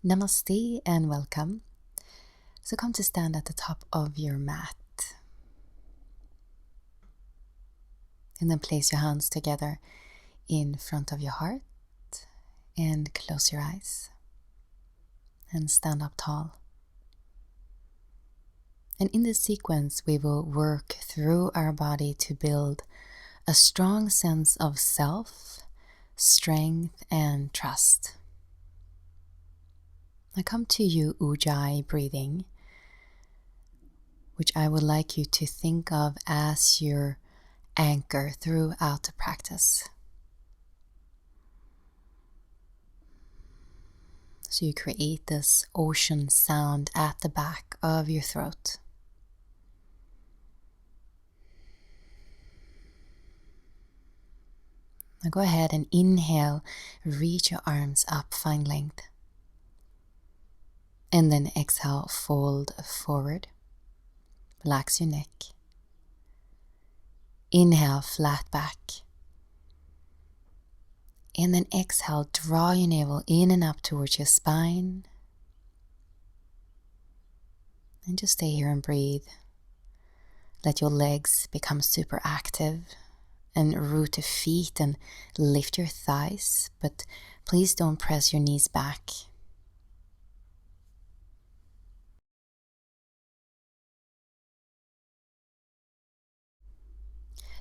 Namaste and welcome. So come to stand at the top of your mat. And then place your hands together in front of your heart and close your eyes and stand up tall. And in this sequence, we will work through our body to build a strong sense of self, strength, and trust. I come to you, Ujjayi breathing, which I would like you to think of as your anchor throughout the practice. So you create this ocean sound at the back of your throat. Now go ahead and inhale, reach your arms up, find length. And then exhale, fold forward. Relax your neck. Inhale, flat back. And then exhale, draw your navel in and up towards your spine. And just stay here and breathe. Let your legs become super active and root the feet and lift your thighs, but please don't press your knees back.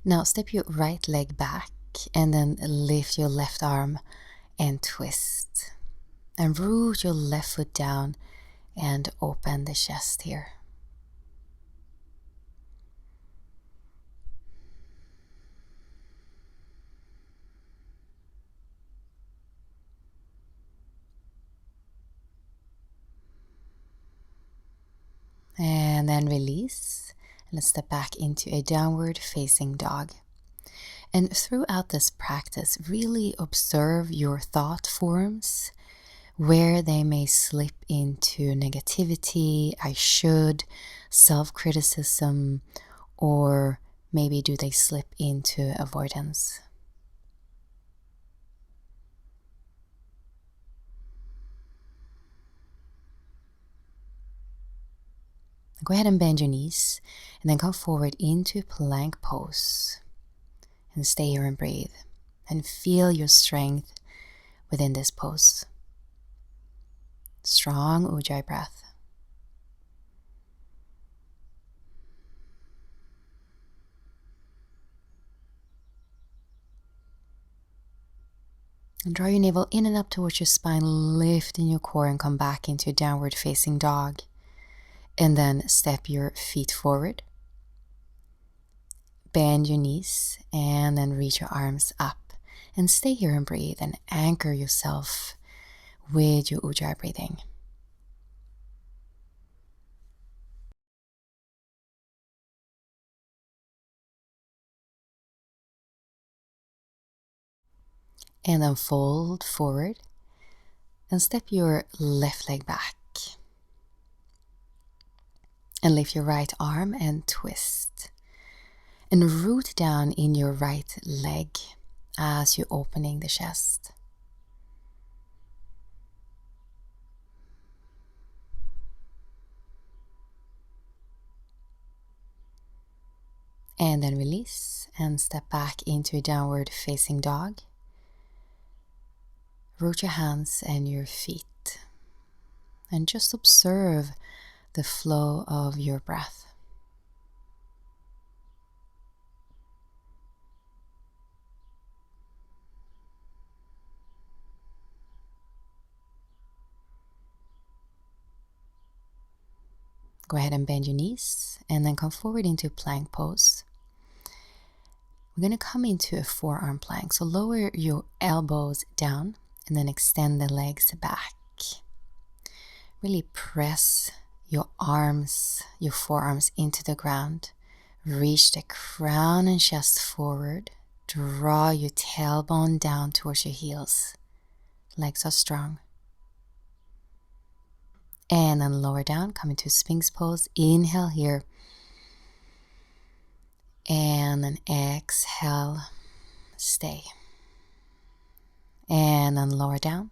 Now step your right leg back and then lift your left arm and twist. And root your left foot down and open the chest here. And then release. Let's step back into a downward facing dog. And throughout this practice, really observe your thought forms, where they may slip into negativity, I should, self-criticism, or maybe do they slip into avoidance. Go ahead and bend your knees and then come forward into plank pose and stay here and breathe and feel your strength within this pose. Strong Ujjayi breath. And draw your navel in and up towards your spine, lifting your core and come back into downward facing dog. And then step your feet forward. Bend your knees and then reach your arms up. And stay here and breathe and anchor yourself with your Ujjayi breathing. And then fold forward and step your left leg back. And lift your right arm and twist. And root down in your right leg as you're opening the chest. And then release and step back into a downward facing dog. Root your hands and your feet. And just observe the flow of your breath. Go ahead and bend your knees and then come forward into plank pose. We're going to come into a forearm plank. So lower your elbows down and then extend the legs back. Really press your arms, your forearms into the ground. Reach the crown and chest forward. Draw your tailbone down towards your heels. Legs are strong. And then lower down, come into Sphinx pose. Inhale here. And then exhale, stay. And then lower down.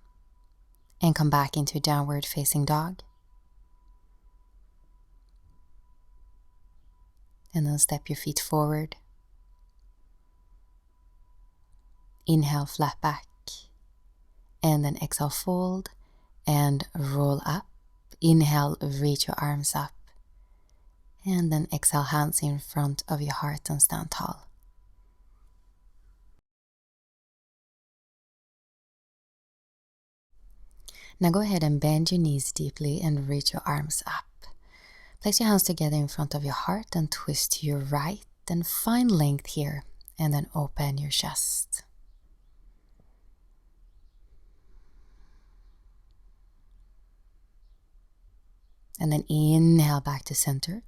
And come back into downward facing dog. And then step your feet forward. Inhale, flat back. And then exhale, fold and roll up. Inhale, reach your arms up. And then exhale, hands in front of your heart and stand tall. Now go ahead and bend your knees deeply and reach your arms up. Place your hands together in front of your heart and twist to your right and find length here, and then open your chest. And then inhale back to center,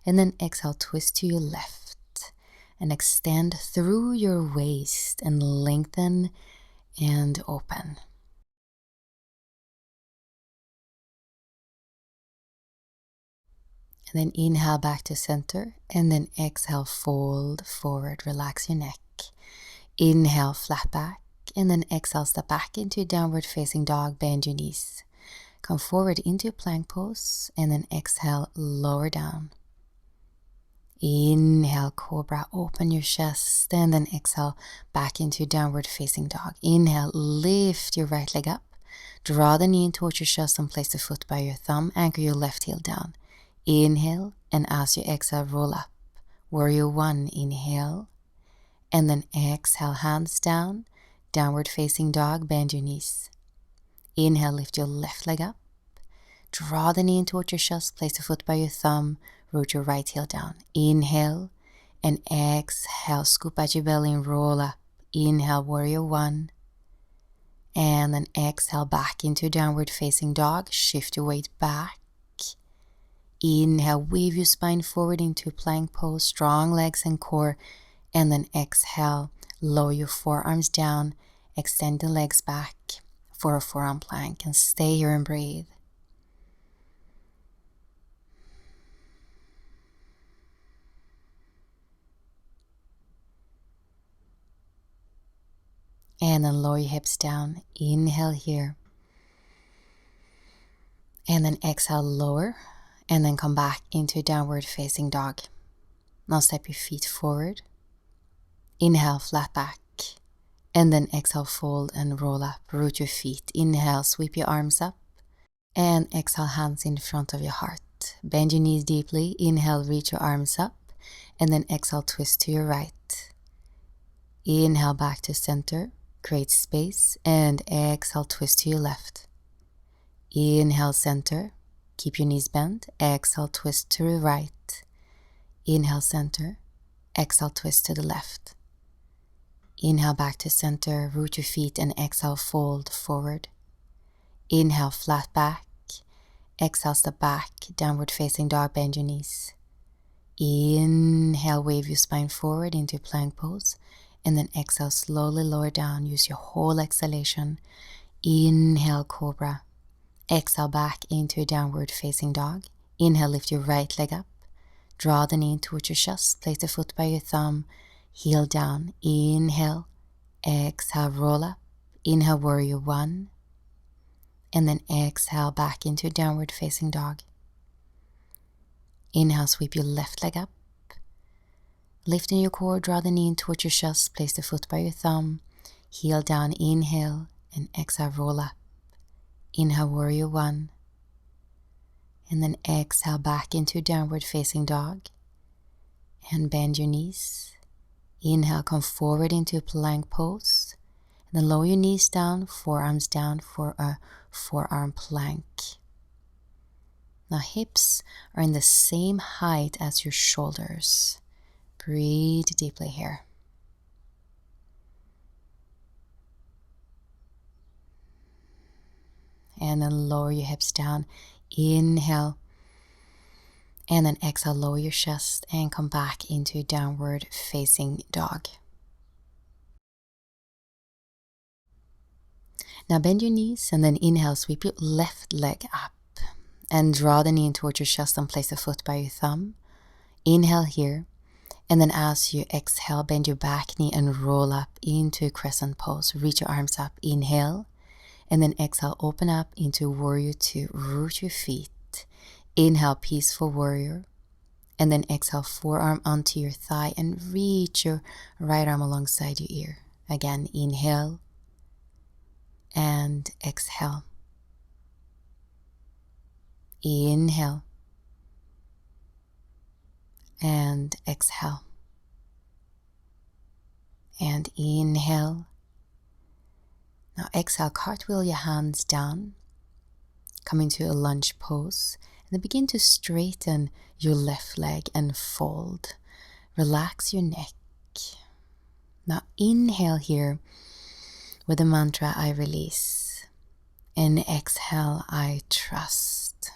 and then exhale, twist to your left and extend through your waist and lengthen and open. And then inhale back to center, and then exhale, fold forward, relax your neck. Inhale, flat back, and then exhale, step back into downward facing dog, bend your knees. Come forward into plank pose, and then exhale, lower down. Inhale, cobra, open your chest, and then exhale, back into downward facing dog. Inhale, lift your right leg up. Draw the knee in towards your chest and place the foot by your thumb. Anchor your left heel down. Inhale, and as you exhale, roll up. Warrior one, inhale. And then exhale, hands down. Downward facing dog, bend your knees. Inhale, lift your left leg up. Draw the knee in towards your chest, place the foot by your thumb. Root your right heel down. Inhale, and exhale, scoop at your belly and roll up. Inhale, warrior one. And then exhale, back into downward facing dog. Shift your weight back. Inhale, wave your spine forward into plank pose, strong legs and core. And then exhale, lower your forearms down, extend the legs back for a forearm plank, and stay here and breathe. And then lower your hips down, inhale here. And then exhale, lower. And then come back into downward facing dog. Now step your feet forward. Inhale, flat back. And then exhale, fold and roll up. Root your feet. Inhale, sweep your arms up. And exhale, hands in front of your heart. Bend your knees deeply. Inhale, reach your arms up. And then exhale, twist to your right. Inhale, back to center. Create space. And exhale, twist to your left. Inhale, center. Keep your knees bent. Exhale, twist to the right. Inhale, center. Exhale, twist to the left. Inhale, back to center. Root your feet and exhale, fold forward. Inhale, flat back. Exhale, step back. Downward facing dog, bend your knees. Inhale, wave your spine forward into plank pose. And then exhale, slowly lower down. Use your whole exhalation. Inhale, cobra. Exhale, back into downward facing dog. Inhale, lift your right leg up. Draw the knee towards your chest. Place the foot by your thumb. Heel down. Inhale. Exhale, roll up. Inhale, warrior one. And then exhale, back into downward facing dog. Inhale, sweep your left leg up. Lifting your core, draw the knee in towards your chest. Place the foot by your thumb. Heel down. Inhale. And exhale, roll up. Inhale, warrior one. And then exhale, back into downward facing dog. And bend your knees. Inhale, come forward into plank pose. And then lower your knees down, forearms down for a forearm plank. Now hips are in the same height as your shoulders. Breathe deeply here. And then lower your hips down. Inhale. And then exhale, lower your chest and come back into downward facing dog. Now bend your knees and then inhale, sweep your left leg up. And draw the knee in towards your chest and place the foot by your thumb. Inhale here. And then as you exhale, bend your back knee and roll up into crescent pose. Reach your arms up. Inhale. And then exhale, open up into warrior two. Root your feet. Inhale, peaceful warrior. And then exhale, forearm onto your thigh and reach your right arm alongside your ear. Again, inhale and exhale. Inhale and exhale. And inhale. Now exhale, cartwheel your hands down, come into a lunge pose, and then begin to straighten your left leg and fold. Relax your neck. Now inhale here with the mantra, I release. And exhale, I trust.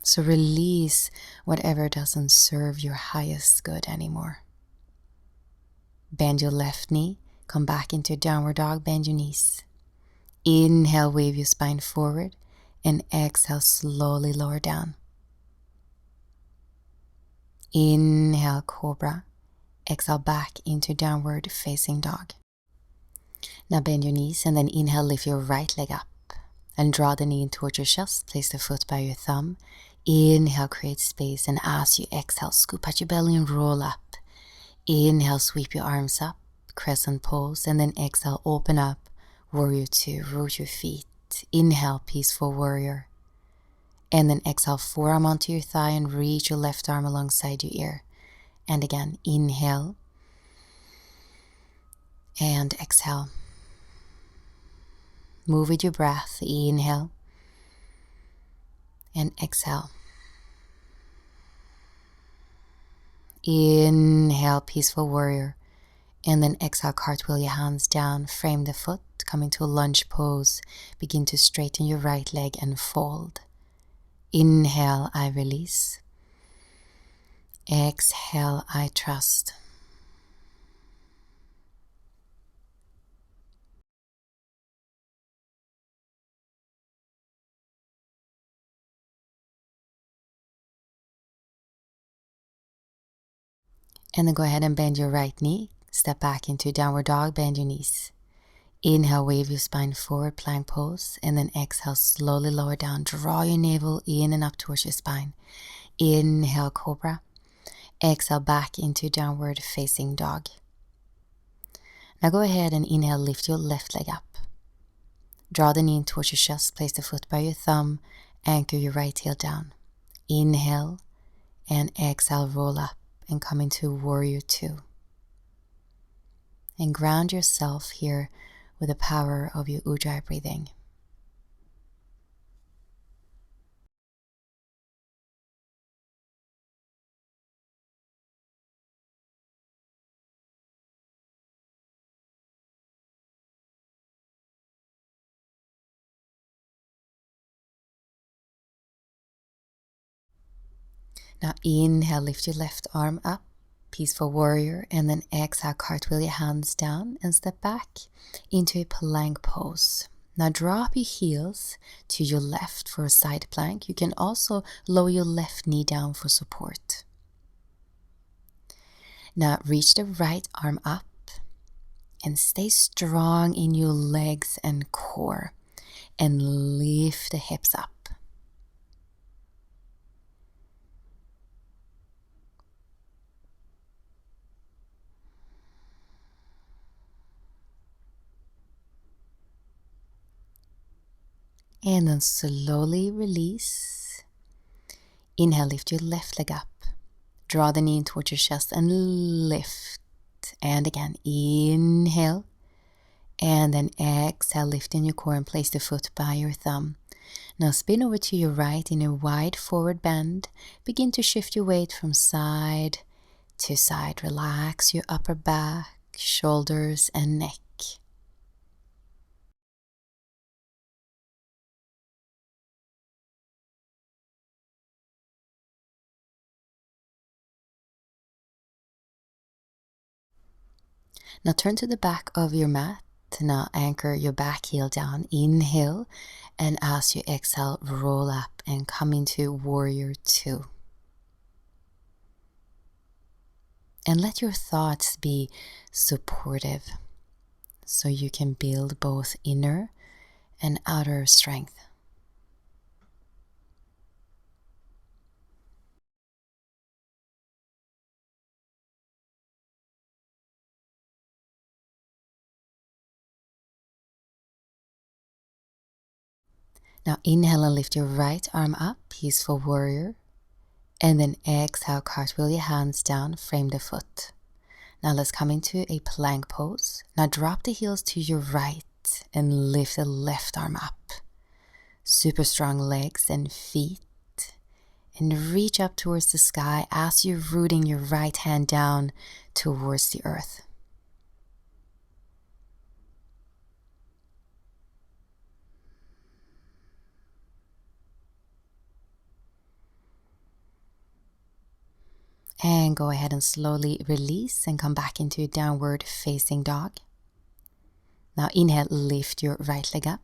So release whatever doesn't serve your highest good anymore. Bend your left knee, come back into downward dog, bend your knees. Inhale, wave your spine forward, and exhale, slowly lower down. Inhale, cobra. Exhale, back into downward facing dog. Now bend your knees and then inhale, lift your right leg up and draw the knee in towards your chest. Place the foot by your thumb. Inhale, create space, and as you exhale, scoop out your belly and roll up. Inhale, sweep your arms up, crescent pose, and then exhale, open up. Warrior two, root your feet. Inhale, peaceful warrior. And then exhale, forearm onto your thigh and reach your left arm alongside your ear. And again, inhale and exhale. Move with your breath. Inhale and exhale. Inhale, peaceful warrior. And then exhale, cartwheel your hands down, frame the foot, come into a lunge pose. Begin to straighten your right leg and fold. Inhale, I release. Exhale, I trust. And then go ahead and bend your right knee. Step back into downward dog, bend your knees. Inhale, wave your spine forward, plank pose. And then exhale, slowly lower down. Draw your navel in and up towards your spine. Inhale, cobra. Exhale, back into downward facing dog. Now go ahead and inhale, lift your left leg up. Draw the knee in towards your chest, place the foot by your thumb, anchor your right heel down. Inhale and exhale, roll up and come into warrior two. And ground yourself here with the power of your Ujjayi breathing. Now inhale, lift your left arm up, peaceful warrior, and then exhale, cartwheel your hands down and step back into a plank pose. Now drop your heels to your left for a side plank. You can also lower your left knee down for support. Now reach the right arm up and stay strong in your legs and core and lift the hips up. And then slowly release. Inhale, lift your left leg up. Draw the knee towards your chest and lift. And again, inhale. And then exhale, lift in your core and place the foot by your thumb. Now spin over to your right in a wide forward bend. Begin to shift your weight from side to side. Relax your upper back, shoulders, and neck. Now turn to the back of your mat. Now anchor your back heel down. Inhale, and as you exhale, roll up and come into warrior two. And let your thoughts be supportive so you can build both inner and outer strength. Now inhale and lift your right arm up, peaceful warrior. And then exhale, cartwheel your hands down, frame the foot. Now let's come into a plank pose. Now drop the heels to your right and lift the left arm up. Super strong legs and feet. And reach up towards the sky as you're rooting your right hand down towards the earth. And go ahead and slowly release and come back into downward facing dog. Now inhale, lift your right leg up.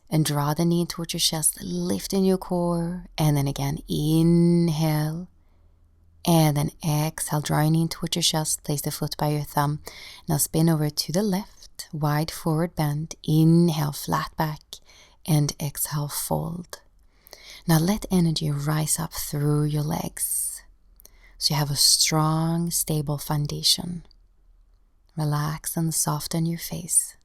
And draw the knee towards your chest, lift in your core. And then again, inhale. And then exhale, draw your knee towards your chest, place the foot by your thumb. Now spin over to the left, wide forward bend. Inhale, flat back. And exhale, fold. Now let energy rise up through your legs. So you have a strong, stable foundation. Relax and soften your face.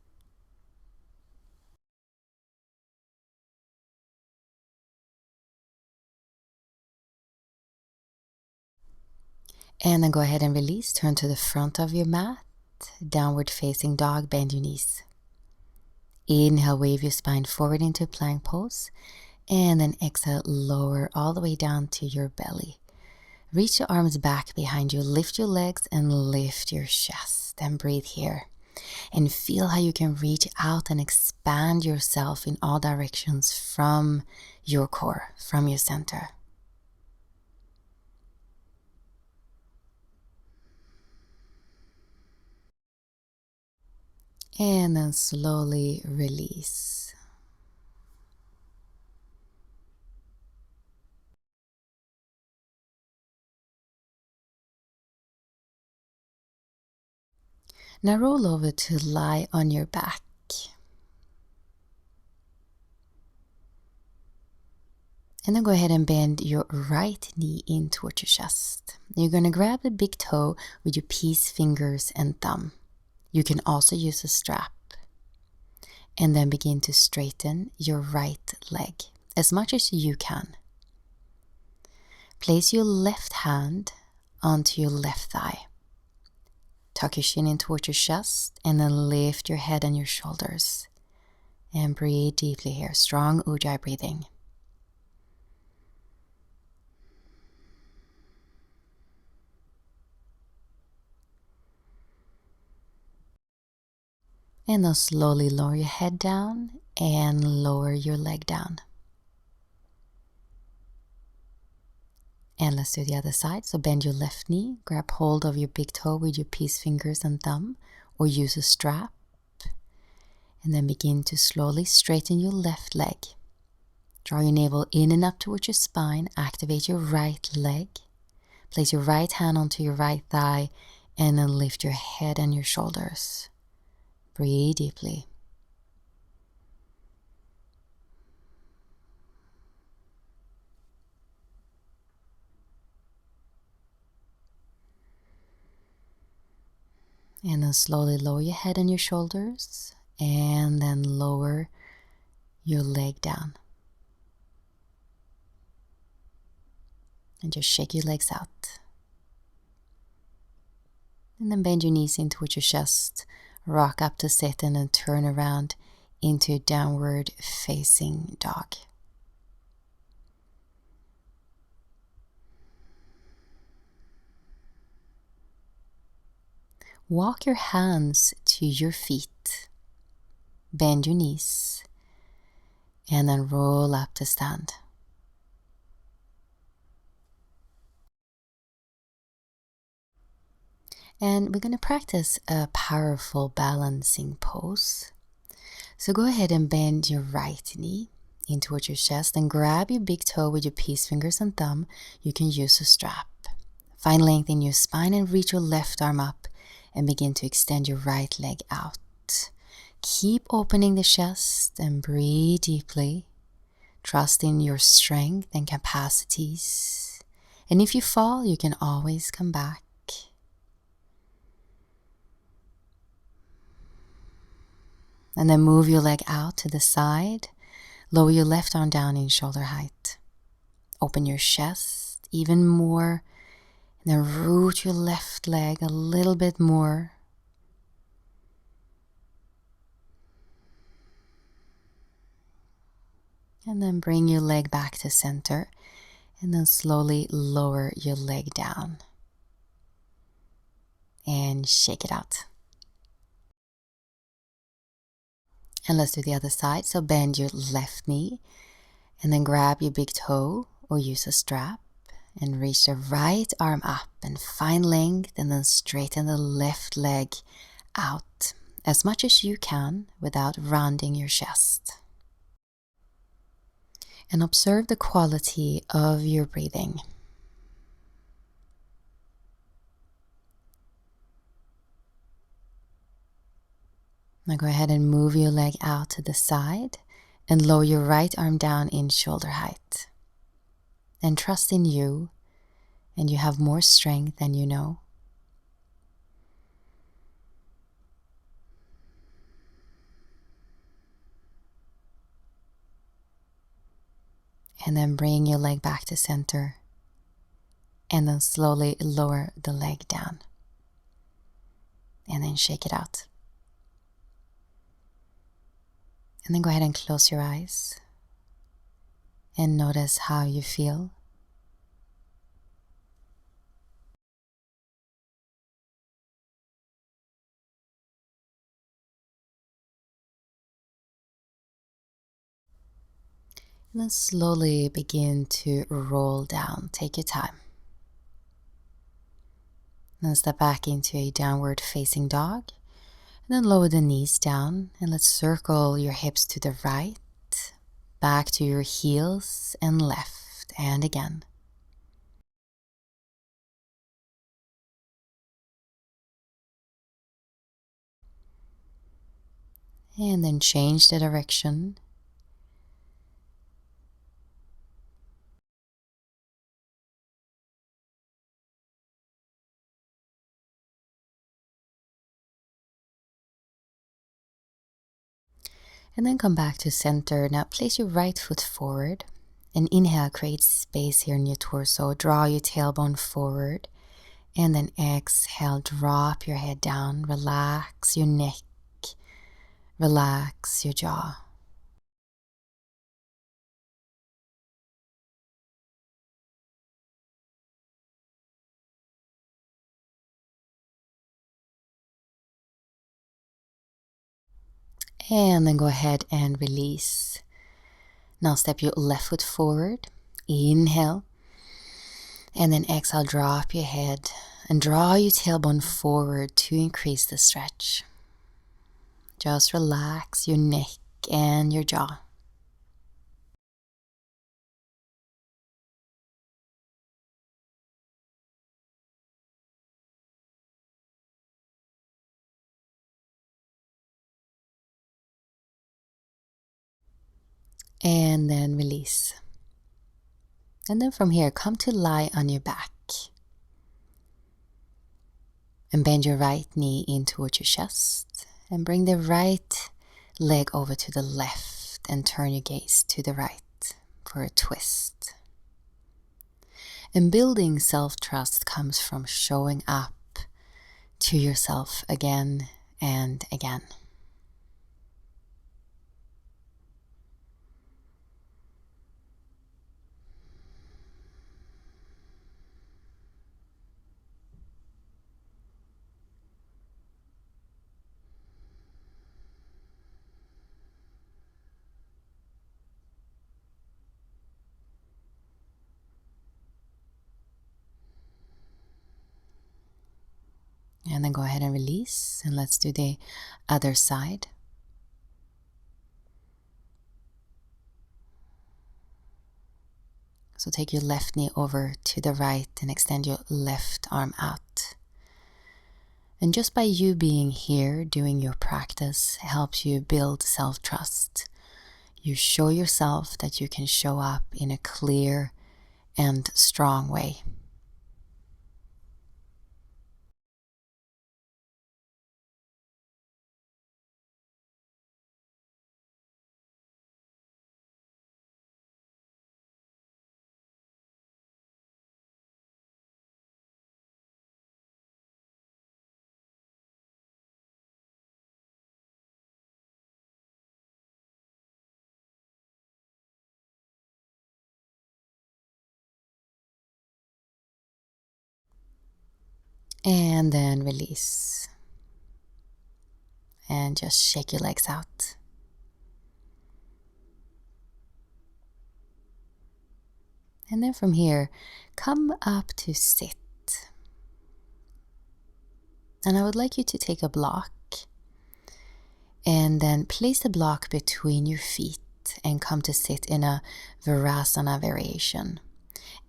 And then go ahead and release. Turn to the front of your mat. Downward facing dog, bend your knees. Inhale, wave your spine forward into plank pose. And then exhale, lower all the way down to your belly. Reach your arms back behind you, lift your legs and lift your chest, and breathe here. And feel how you can reach out and expand yourself in all directions from your core, from your center. And then slowly release. Now roll over to lie on your back. And then go ahead and bend your right knee in towards your chest. You're going to grab the big toe with your peace fingers and thumb. You can also use a strap. And then begin to straighten your right leg as much as you can. Place your left hand onto your left thigh. Tuck your chin in towards your chest and then lift your head and your shoulders. And breathe deeply here. Strong Ujjayi breathing. And then slowly lower your head down and lower your leg down. And let's do the other side. So bend your left knee, grab hold of your big toe with your peace fingers and thumb, or use a strap. And then begin to slowly straighten your left leg. Draw your navel in and up towards your spine. Activate your right leg. Place your right hand onto your right thigh and then lift your head and your shoulders. Breathe deeply. And then slowly lower your head and your shoulders and then lower your leg down. And just shake your legs out. And then bend your knees in towards your chest. Rock up to sit and then turn around into downward facing dog. Walk your hands to your feet. Bend your knees. And then roll up to stand. And we're going to practice a powerful balancing pose. So go ahead and bend your right knee in towards your chest and grab your big toe with your peace fingers and thumb. You can use a strap. Find length in your spine and reach your left arm up and begin to extend your right leg out. Keep opening the chest and breathe deeply. Trust in your strength and capacities. And if you fall, you can always come back. And then move your leg out to the side. Lower your left arm down in shoulder height. Open your chest even more. And then root your left leg a little bit more. And then bring your leg back to center. And then slowly lower your leg down. And shake it out. And let's do the other side. So bend your left knee. And then grab your big toe or use a strap. And reach the right arm up and find length. And then straighten the left leg out as much as you can without rounding your chest. And observe the quality of your breathing. Now go ahead and move your leg out to the side and lower your right arm down in shoulder height. And trust in you, and you have more strength than you know. And then bring your leg back to center. And then slowly lower the leg down. And then shake it out. And then go ahead and close your eyes. And notice how you feel. And then slowly begin to roll down. Take your time. Then step back into a downward facing dog. And then lower the knees down. And let's circle your hips to the right. Back to your heels and left. And again. And then change the direction. And then come back to center. Now place your right foot forward. And inhale, create space here in your torso. Draw your tailbone forward. And then exhale, drop your head down. Relax your neck. Relax your jaw. And then go ahead and release. Now step your left foot forward. Inhale. And then exhale, drop your head. And draw your tailbone forward to increase the stretch. Just relax your neck and your jaw. And then release. And then from here, come to lie on your back. And bend your right knee in towards your chest. And bring the right leg over to the left. And turn your gaze to the right for a twist. And building self-trust comes from showing up to yourself again and again. And then go ahead and release. And let's do the other side. So take your left knee over to the right and extend your left arm out. And just by you being here doing your practice helps you build self-trust. You show yourself that you can show up in a clear and strong way. And then release. And just shake your legs out. And then from here, come up to sit. And I would like you to take a block and then place the block between your feet and come to sit in a Virasana variation.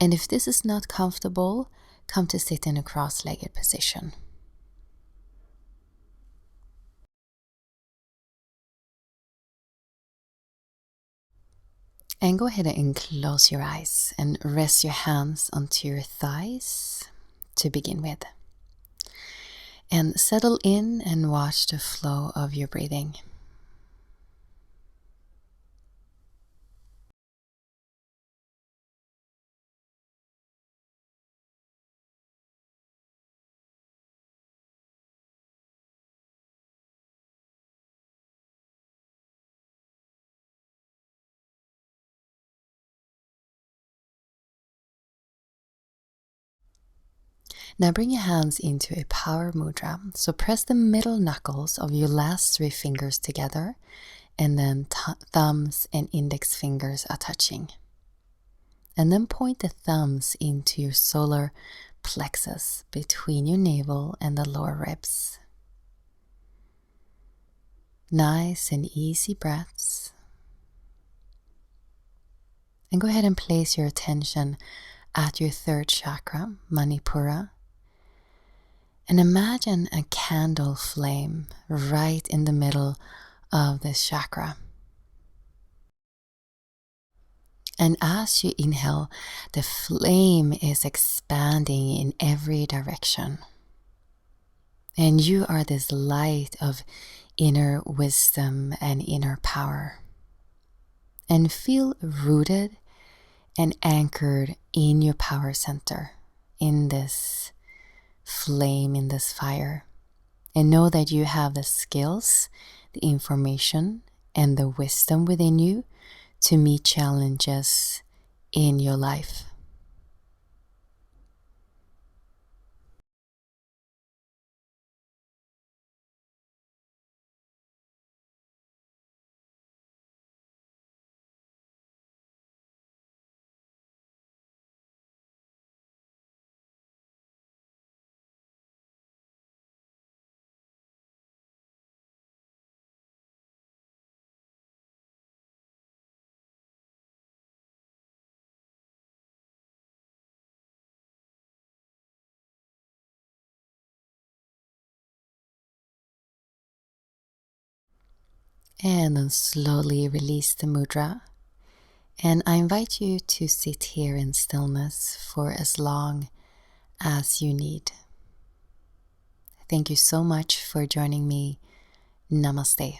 And if this is not comfortable, come to sit in a cross-legged position. And go ahead and close your eyes and rest your hands onto your thighs to begin with. And settle in and watch the flow of your breathing. Now bring your hands into a power mudra. So press the middle knuckles of your last 3 fingers together, and then thumbs and index fingers are touching. And then point the thumbs into your solar plexus between your navel and the lower ribs. Nice and easy breaths. And go ahead and place your attention at your 3rd chakra, Manipura. And imagine a candle flame right in the middle of this chakra. And as you inhale, the flame is expanding in every direction. And you are this light of inner wisdom and inner power. And feel rooted and anchored in your power center, in this flame, in this fire. And know that you have the skills, the information, and the wisdom within you to meet challenges in your life. And then slowly release the mudra. And I invite you to sit here in stillness for as long as you need. Thank you so much for joining me. Namaste.